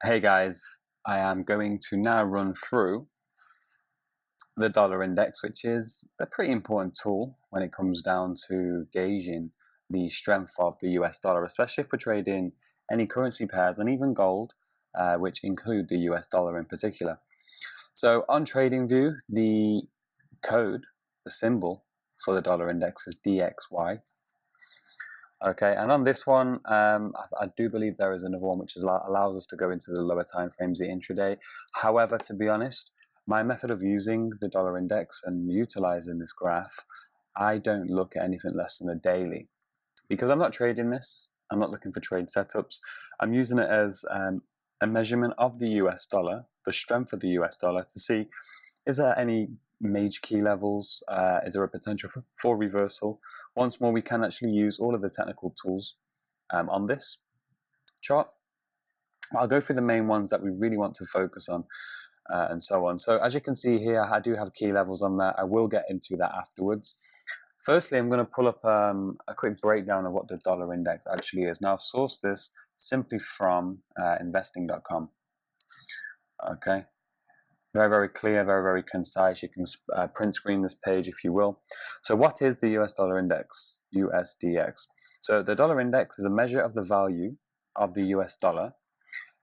Hey guys, I am going to now run through the dollar index, which is a pretty important tool when it comes down to gauging the strength of the US dollar, especially if we're trading any currency pairs and even gold, which include the US dollar in particular. So on TradingView, the code, the symbol for the dollar index is DXY. Okay, and on this one, I do believe there is another one which allows us to go into the lower time frames, the intraday. However, to be honest, my method of using the dollar index and utilizing this graph, I don't look at anything less than a daily because I'm not trading this. I'm not looking for trade setups. I'm using it as a measurement of the US dollar, the strength of the US dollar, to see is there any major key levels? Is there a potential for reversal? Once more, we can actually use all of the technical tools on this chart. I'll go through the main ones that we really want to focus on and so on. So as you can see here, I do have key levels on that. I will get into that afterwards. Firstly, I'm going to pull up a quick breakdown of what the dollar index actually is. Now, I've sourced this simply from investing.com. Okay. Very, very clear, very, very concise. You can print screen this page if you will. So what is the US dollar index, USDX? So the dollar index is a measure of the value of the US dollar.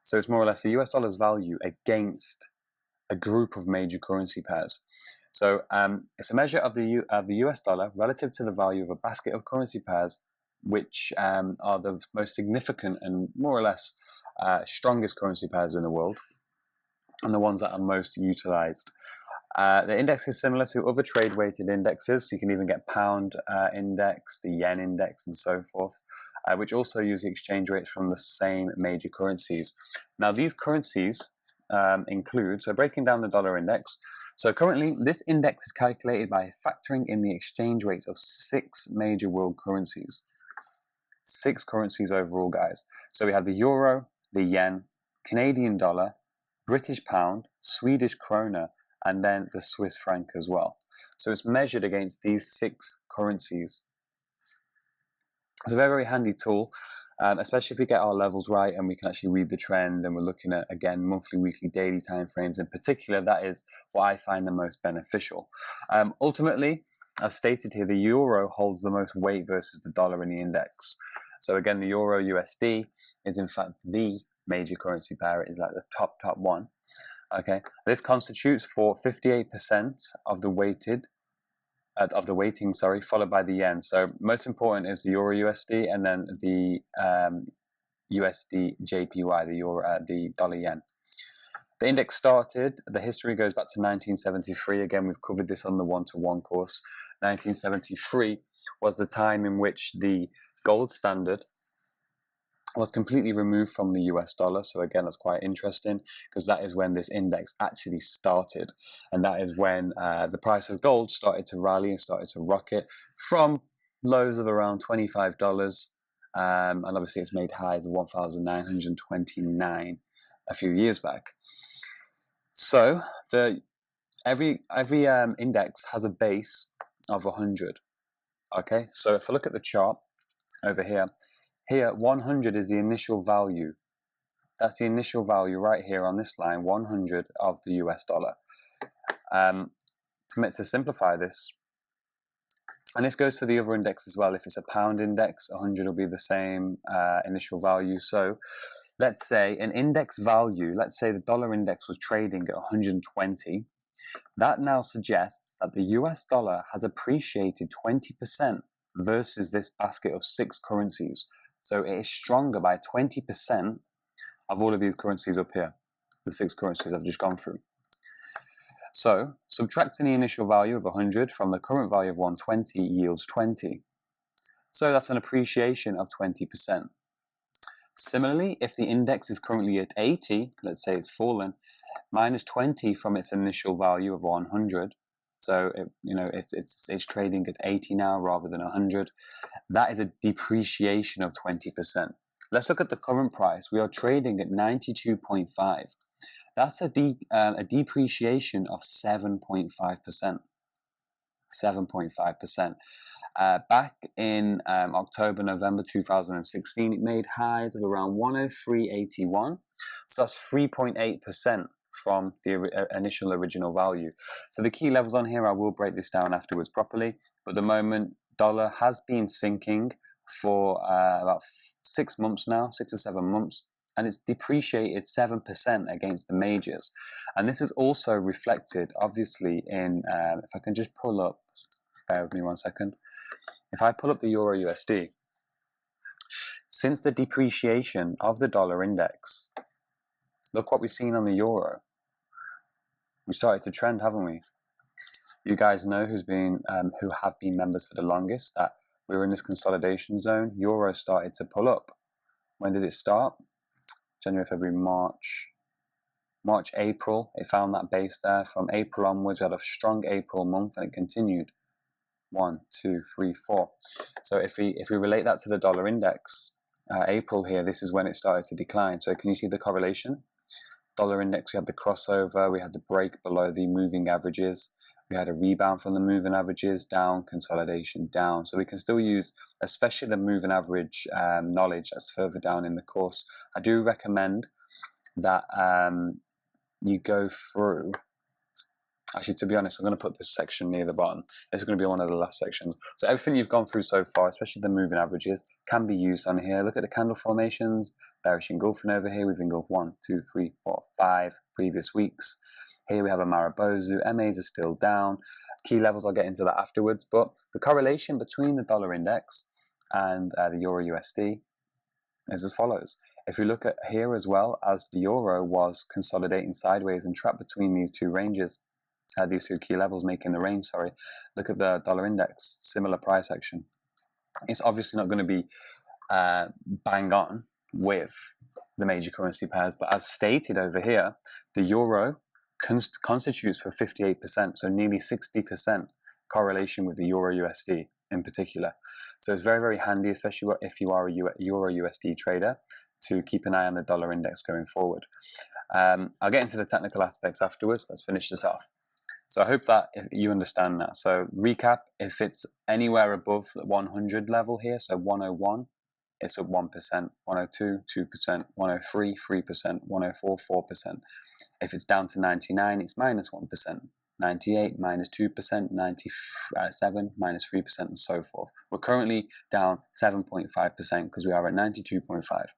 So it's more or less the US dollar's value against a group of major currency pairs. So it's a measure of the US dollar relative to the value of a basket of currency pairs, which are the most significant and more or less strongest currency pairs in the world, and the ones that are most utilized. The index is similar to other trade-weighted indexes. So you can even get pound index, the yen index, and so forth, which also use the exchange rates from the same major currencies. Now, these currencies include, so breaking down the dollar index, so currently this index is calculated by factoring in the exchange rates of 6 major world currencies. 6 currencies overall, guys. So we have the euro, the yen, Canadian dollar, British pound, Swedish krona, and then the Swiss franc as well. So it's measured against these 6 currencies. It's a very, very handy tool, especially if we get our levels right and we can actually read the trend, and we're looking at, again, monthly, weekly, daily timeframes in particular. That is what I find the most beneficial. Ultimately, as stated here, the euro holds the most weight versus the dollar in the index. So again, the euro USD is in fact the major currency pair. It is like the top one. Okay, this constitutes for 58% of the weighting, followed by the yen. So most important is the euro USD, and then the USD JPY, the dollar yen. The index started, the history goes back to 1973. Again, we've covered this on the one-to-one course. 1973 was the time in which the gold standard was completely removed from the US dollar. So again, that's quite interesting because that is when this index actually started, and that is when the price of gold started to rally and started to rocket from lows of around $25, and obviously it's made highs of 1,929 a few years back. So every index has a base of 100. Okay, so if I look at the chart over here, 100 is the initial value. That's the initial value right here on this line, 100 of the US dollar. To simplify this, and this goes for the other index as well. If it's a pound index, 100 will be the same initial value. So let's say an index value, let's say the dollar index was trading at 120. That now suggests that the US dollar has appreciated 20% versus this basket of 6 currencies. So it is stronger by 20% of all of these currencies up here, the 6 currencies I've just gone through. So subtracting the initial value of 100 from the current value of 120 yields 20. So that's an appreciation of 20%. Similarly, if the index is currently at 80, let's say it's fallen, minus 20 from its initial value of 100, so if it's trading at 80 now rather than 100, that is a depreciation of 20%. Let's look at the current price. We are trading at 92.5. That's a depreciation of 7.5%. 7.5%. Back in October, November 2016, it made highs of around 103.81. So that's 3.8% from the initial original value. So the key levels on here, I will break this down afterwards properly, but at the moment dollar has been sinking for about 6 months now, 6 or 7 months, and it's depreciated 7% against the majors. And this is also reflected obviously in, if I can just pull up, bear with me 1 second, if I pull up the Euro USD, since the depreciation of the dollar index, look what we've seen on the euro. We started to trend, haven't we? You guys know who have been members for the longest, that we were in this consolidation zone. Euro started to pull up. When did it start? January, February, March, April. It found that base there. From April onwards, we had a strong April month, and it continued. 1, 2, 3, 4. So if we relate that to the dollar index, April here, this is when it started to decline. So can you see the correlation? Dollar index, we had the crossover, we had the break below the moving averages, we had a rebound from the moving averages, down, consolidation, down. So we can still use, especially the moving average knowledge that's further down in the course. I do recommend that you go through. Actually, to be honest, I'm going to put this section near the bottom. This is going to be one of the last sections. So everything you've gone through so far, especially the moving averages, can be used on here. Look at the candle formations, bearish engulfing over here. We've engulfed 1, 2, 3, 4, 5 previous weeks. Here we have a Maribozu. MAs are still down. Key levels, I'll get into that afterwards. But the correlation between the dollar index and the Euro USD is as follows. If we look at here as well, as the Euro was consolidating sideways and trapped between these two ranges, these two key levels making the range, sorry. Look at the dollar index, similar price action. It's obviously not going to be bang on with the major currency pairs, but as stated over here, the euro constitutes for 58%, so nearly 60% correlation with the Euro USD in particular. So it's very, very handy, especially if you are a Euro USD trader, to keep an eye on the dollar index going forward. I'll get into the technical aspects afterwards. Let's finish this off. So I hope that you understand that. So recap, if it's anywhere above the 100 level here, so 101, it's up 1%, 102, 2%, 103, 3%, 104, 4%. If it's down to 99, it's minus 1%, 98, minus 2%, 97, minus 3%, and so forth. We're currently down 7.5% because we are at 92.5.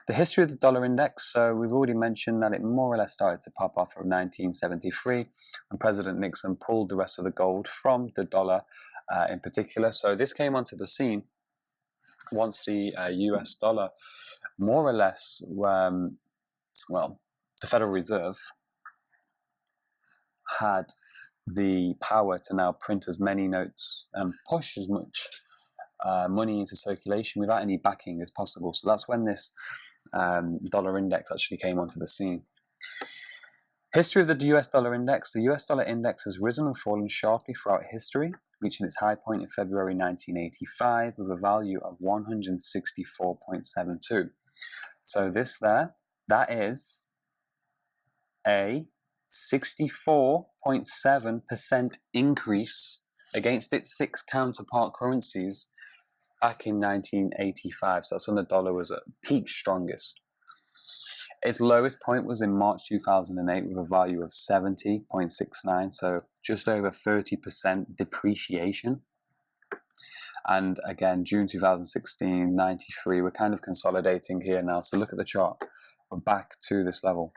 The history of the dollar index, so we've already mentioned that it more or less started to pop off from 1973 when President Nixon pulled the rest of the gold from the dollar in particular. So this came onto the scene once the US dollar more or less, well, the Federal Reserve had the power to now print as many notes and push as much money into circulation without any backing as possible. So that's when this dollar index actually came onto the scene. History of the US dollar index. The US dollar index has risen and fallen sharply throughout history, reaching its high point in February 1985 with a value of 164.72. So this there, that is a 64.7% increase against its 6 counterpart currencies back in 1985. So that's when the dollar was at peak strongest. Its lowest point was in March 2008 with a value of 70.69, so just over 30% depreciation. And again, June 2016, 93, we're kind of consolidating here now. So look at the chart, we're back to this level.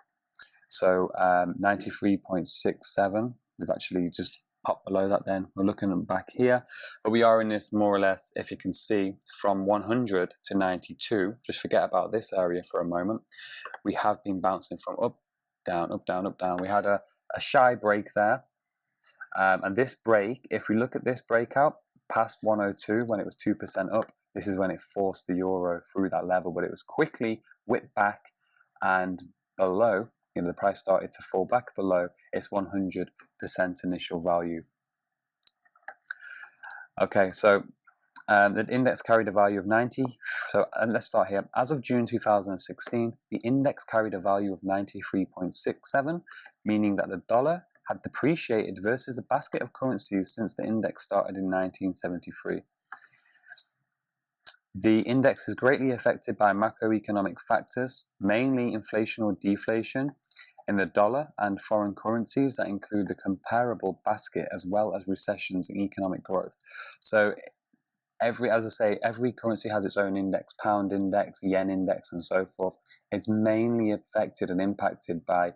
So 93.67, we've actually just popped below that then. We're looking back here, but we are in this more or less, if you can see, from 100 to 92. Just forget about this area for a moment. We have been bouncing from up, down, up, down, up, down. We had a shy break there. And this break, if we look at this breakout, past 102 when it was 2% up, this is when it forced the euro through that level, but it was quickly whipped back and below. The price started to fall back below its 100% initial value. Okay, so the index carried a value of 90. So let's start here. As of June 2016, the index carried a value of 93.67, meaning that the dollar had depreciated versus a basket of currencies since the index started in 1973. The index is greatly affected by macroeconomic factors, mainly inflation or deflation in the dollar and foreign currencies that include the comparable basket, as well as recessions and economic growth. So every currency has its own index, pound index, yen index, and so forth. It's mainly affected and impacted by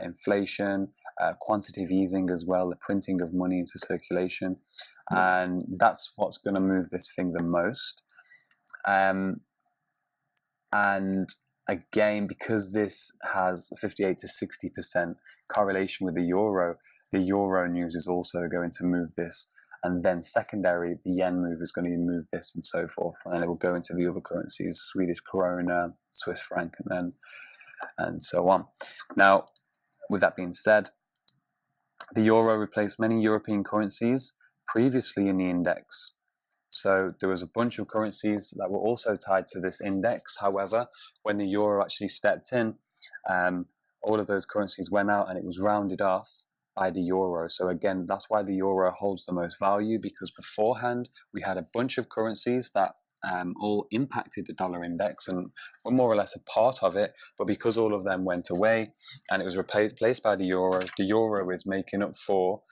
inflation, quantitative easing as well, the printing of money into circulation. And that's what's going to move this thing the most. And again, because this has 58 to 60% correlation with the euro news is also going to move this. And then secondary, the yen move is going to move this and so forth. And then it will go into the other currencies, Swedish krona, Swiss franc, and so on. Now, with that being said, the euro replaced many European currencies previously in the index. So there was a bunch of currencies that were also tied to this index. However, when the euro actually stepped in, all of those currencies went out and it was rounded off by the euro. So again, that's why the euro holds the most value, because beforehand we had a bunch of currencies that all impacted the dollar index and were more or less a part of it, but because all of them went away and it was replaced by the euro is making up for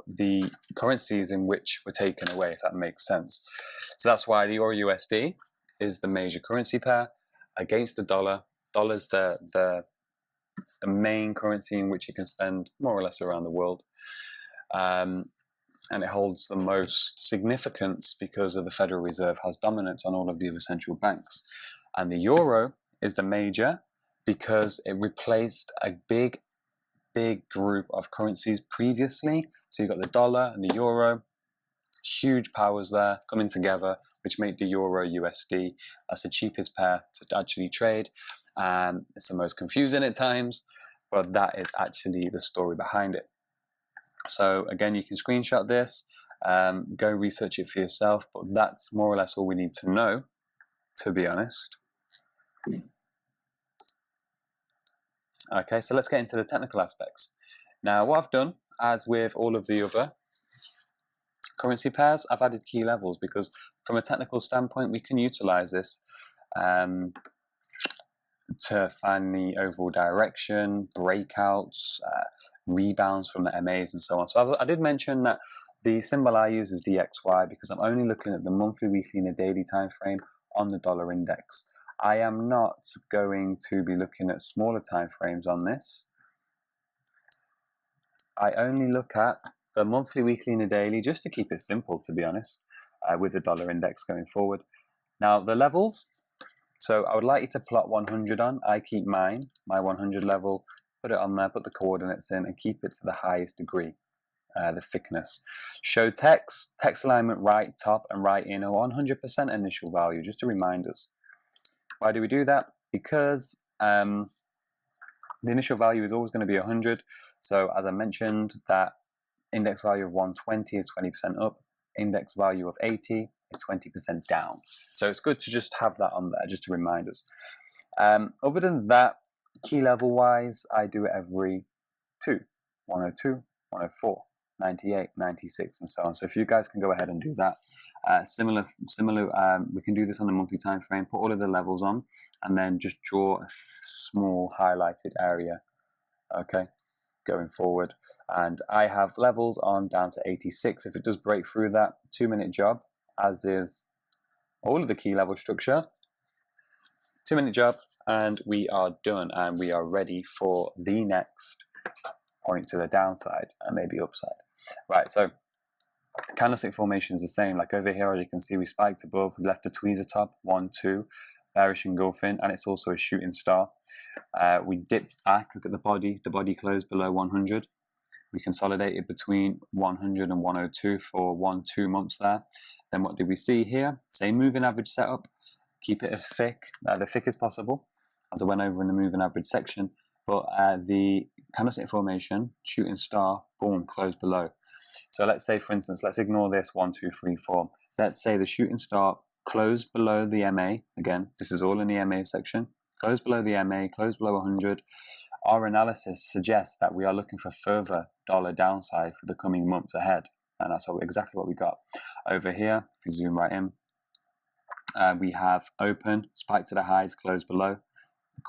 the currencies in which were taken away, if that makes sense. So that's why the euro USD is the major currency pair against the dollar. Dollar's the main currency in which you can spend more or less around the world. And it holds the most significance because of the Federal Reserve has dominance on all of the other central banks. And the euro is the major because it replaced a big group of currencies previously. So you've got the dollar and the euro, huge powers there coming together, which make the euro USD. That's the cheapest pair to actually trade. It's the most confusing at times, but that is actually the story behind it. So again, you can screenshot this, go research it for yourself, but that's more or less all we need to know, to be honest. Okay, so let's get into the technical aspects. Now, what I've done, as with all of the other currency pairs, I've added key levels because from a technical standpoint, we can utilize this to find the overall direction, breakouts, rebounds from the MAs, and so on. So I did mention that the symbol I use is DXY because I'm only looking at the monthly, weekly, and the daily time frame on the dollar index. I am not going to be looking at smaller time frames on this. I only look at the monthly, weekly, and the daily just to keep it simple, to be honest, with the dollar index going forward. Now, the levels. So I would like you to plot 100 on. I keep my 100 level, put it on there, put the coordinates in, and keep it to the highest degree, the thickness. Show text alignment right top and right in, or 100% initial value, just to remind us. Why do we do that? Because the initial value is always going to be 100. So as I mentioned, that index value of 120 is 20% up. Index value of 80 is 20% down. So it's good to just have that on there, just to remind us. Other than that, key level wise, I do it every 102, 104, 98, 96, and so on. So if you guys can go ahead and do that. Similar, we can do this on a monthly time frame, put all of the levels on, and then just draw a small highlighted area, okay, going forward. And I have levels on down to 86. If it does break through that, 2-minute job, as is all of the key level structure. 2-minute job, and we are done, and we are ready for the next point to the downside and maybe upside. Right, so candlestick formation is the same. Like over here, as you can see, we spiked above, we left a tweezer top, 1, 2, bearish engulfing, and it's also a shooting star. We dipped back, look at the body closed below 100. We consolidated between 100 and 102 for 1-2 months there. Then what did we see here? Same moving average setup. Keep it as thick, the thickest possible, as I went over in the moving average section. But the candlestick formation, shooting star, boom, closed below. So let's say, for instance, let's ignore this 1, 2, 3, 4. Let's say the shooting star closed below the MA. Again, this is all in the MA section. Closed below the MA, closed below 100. Our analysis suggests that we are looking for further dollar downside for the coming months ahead. and that's exactly what we got over here. If you zoom right in, we have open, spike to the highs, close below,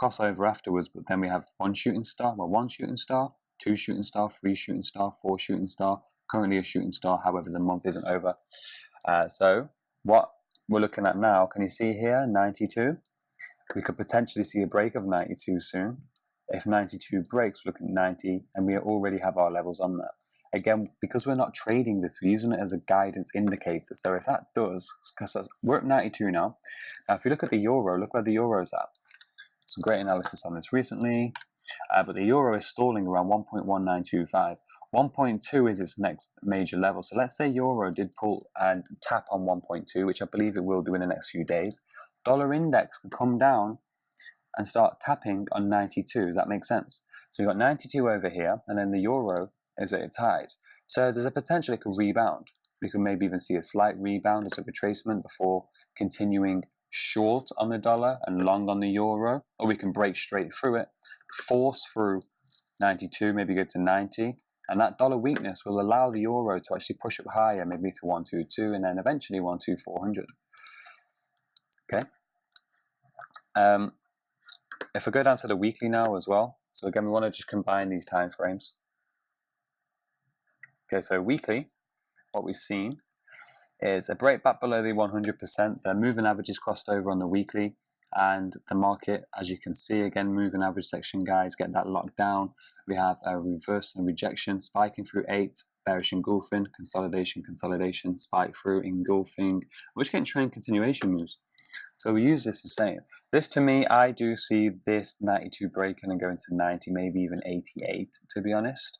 crossover afterwards, but then we have one shooting star, two shooting star, three shooting star, four shooting star, currently a shooting star, however the month isn't over. So what we're looking at now, can you see here, 92? We could potentially see a break of 92 soon. If 92 breaks, we're looking at 90, and we already have our levels on that. Again, because we're not trading this, we're using it as a guidance indicator. So if that does, because we're at 92 now. Now, if you look at the euro, look where the euro's at. Some great analysis on this recently, but the euro is stalling around 1.1925. 1.2 is its next major level. So let's say euro did pull and tap on 1.2, which I believe it will do in the next few days. Dollar index could come down and start tapping on 92. Does that make sense? So you've got 92 over here, and then the euro is at its highs. So there's a potential it could rebound. We could maybe even see a slight rebound as a retracement before continuing short on the dollar and long on the euro, or we can break straight through it, force through 92, maybe go to 90, and that dollar weakness will allow the euro to actually push up higher, maybe to 122, and then eventually 12400. Okay. If we go down to the weekly now as well, so again, we want to just combine these time frames. Okay, so weekly, what we've seen is a break back below the 100%. The moving averages crossed over on the weekly, and the market, as you can see, again, moving average section, guys, get that locked down. We have a reverse and rejection, spiking through 8, bearish engulfing, consolidation, spike through, engulfing. We're just getting trend continuation moves. So we use this the same. This, to me, I do see this 92 breaking and going to 90, maybe even 88, to be honest.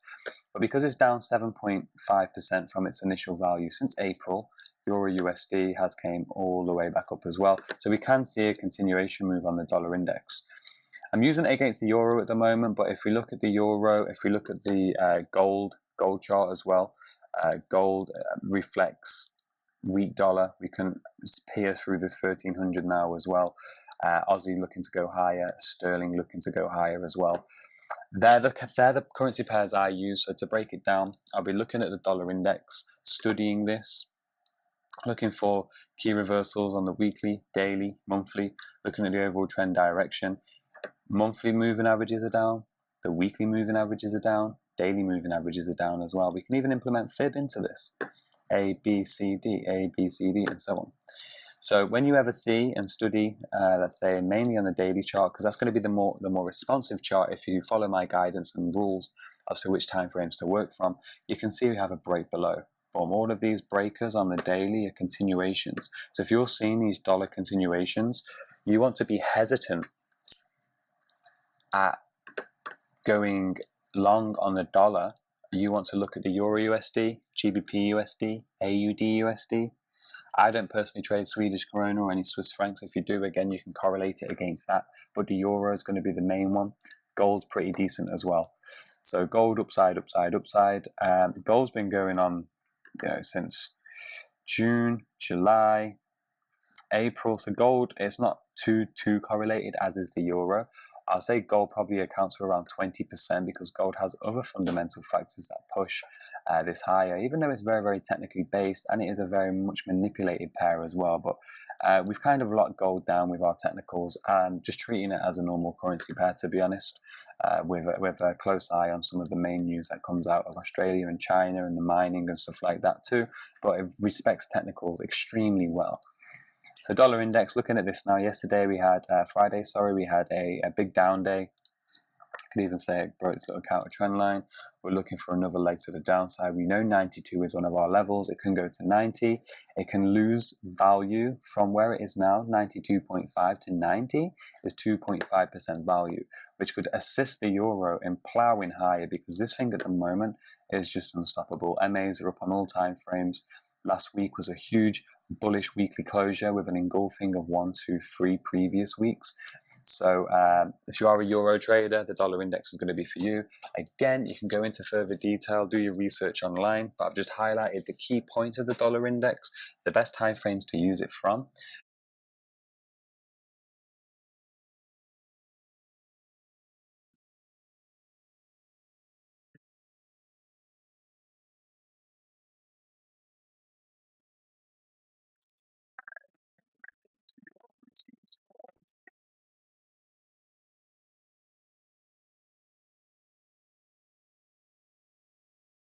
But because it's down 7.5% from its initial value since April, Euro USD has came all the way back up as well. So we can see a continuation move on the dollar index. I'm using it against the euro at the moment, but if we look at the euro, if we look at the gold chart as well, gold reflects weak dollar. We can pierce through this 1300 now as well. Aussie looking to go higher, sterling looking to go higher as well. They're the currency pairs I use. So to break it down, I'll be looking at the dollar index, studying this, looking for key reversals on the weekly, daily, monthly, looking at the overall trend direction. Monthly moving averages are down, the weekly moving averages are down, daily moving averages are down as well. We can even implement fib into this. A, B, C, D, A, B, C, D, and so on. So when you ever see and study, let's say mainly on the daily chart, because that's going to be the more responsive chart if you follow my guidance and rules as to which time frames to work from, you can see we have a break below. Boom, all of these breakers on the daily are continuations. So if you're seeing these dollar continuations, you want to be hesitant at going long on the dollar. You want to look at the Euro USD, GBP USD, AUD USD. I don't personally trade Swedish krona or any Swiss francs. If you do, again, you can correlate it against that. But the euro is going to be the main one. Gold's pretty decent as well. So gold upside. Gold's been going on, since June, July, April. So gold, it's not too correlated as is the euro. I'll say gold probably accounts for around 20% because gold has other fundamental factors that push this higher, even though it's very, very technically based, and it is a very much manipulated pair as well. But we've kind of locked gold down with our technicals and just treating it as a normal currency pair, to be honest, with a close eye on some of the main news that comes out of Australia and China and the mining and stuff like that too. But it respects technicals extremely well. So dollar index, looking at this now, yesterday we had, Friday, we had a big down day. I could even say it broke its little counter trend line. We're looking for another leg to the downside. We know 92 is one of our levels. It can go to 90. It can lose value from where it is now, 92.5 to 90 is 2.5% value, which could assist the euro in plowing higher because this thing at the moment is just unstoppable. MAs are up on all time frames. Last week was a huge bullish weekly closure with an engulfing of 1, 2, 3 previous weeks. So if you are a euro trader, the dollar index is going to be for you. Again, you can go into further detail, do your research online, but I've just highlighted the key point of the dollar index, the best time frames to use it from.